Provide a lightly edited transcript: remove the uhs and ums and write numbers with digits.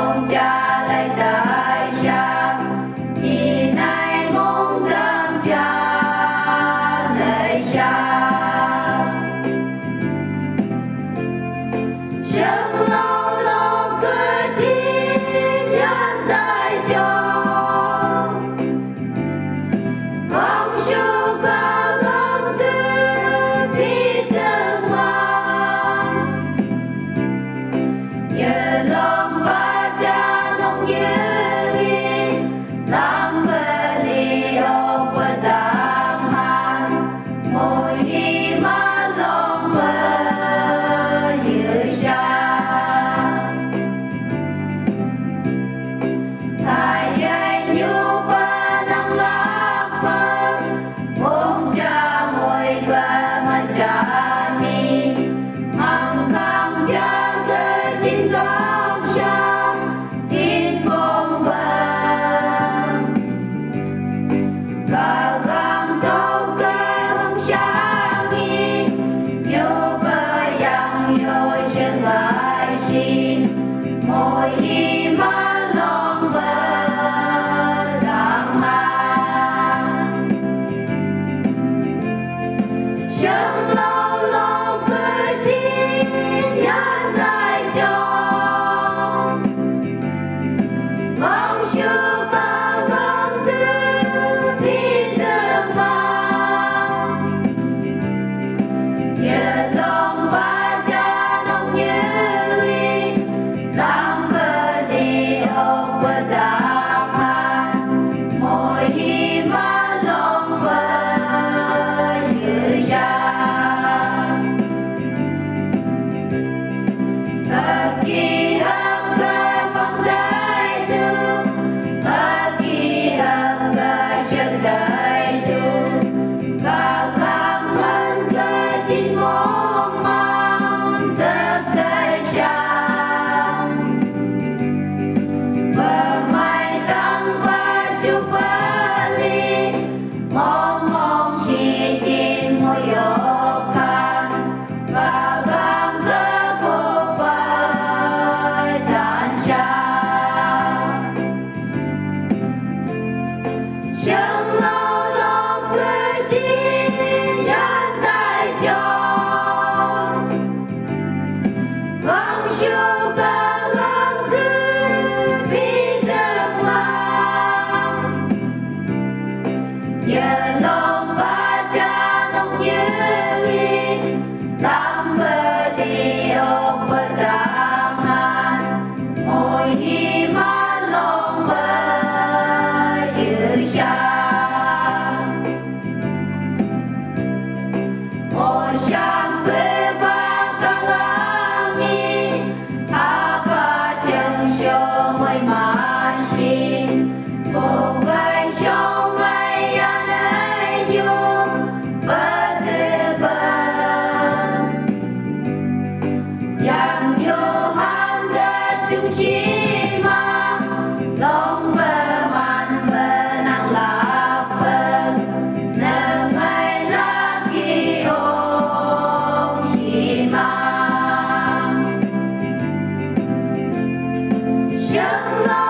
ông cha lại tại xa, chỉ nay mong đang cha lại xa. Chẳng lâu lâu cứ chỉ nhân đại chồng, con su ca gom tư bi tương mang. Nhờ lòng ba cha nông dưới làm beli ốc bờ tang han, môi đi mà lòng bờ như xa. Thay ai nhu bờ nắng lạc bờ, bông cha ngồi bờ mà cha mi, mang khang cha cơ chín gom xa, chín bông bờ. Cả gang tâu cơ hông xa nghi, nhu bờ yang yo chân lại xin, môi đi mà lòng bờ đang mang. Chẳng lâu lâu cứ chỉ nhân đại chồng, con su ca gom tư bi tương mang. Nhờ lòng ba cha nông như làm bờ đi ốc bờ tang han, môi đi mà lòng bờ như xa. Kỳ hăng cơ phong đại tu, kỳ hăng cơ chân đại tu, và khang hơn cơ chín mong mang tất cả xa. Bờ mai tăng và chúc bali, mong mong chỉ chín ngôi ốc khan, và khang cơ bộ bờ tan xa. Chẳng lâu lâu cứ chỉ nhân đại chồng, con su ca gom tư bi tương mang. Nhờ lòng ba cha nông như làm bờ đi ốc bờ tang han, môi đi mà lòng bờ như xa. Ôi sam bê ba ca ngang nhi, apa chân sâu mây man xin, bông gai sông ngay anh ấy nhu bờ tư bờ. Yang nhu han đê chung xí ma, lòng bờ man bờ nang lạc bờ, nâng ngay lạc kỳ ôm xí ma. Chẳng lâu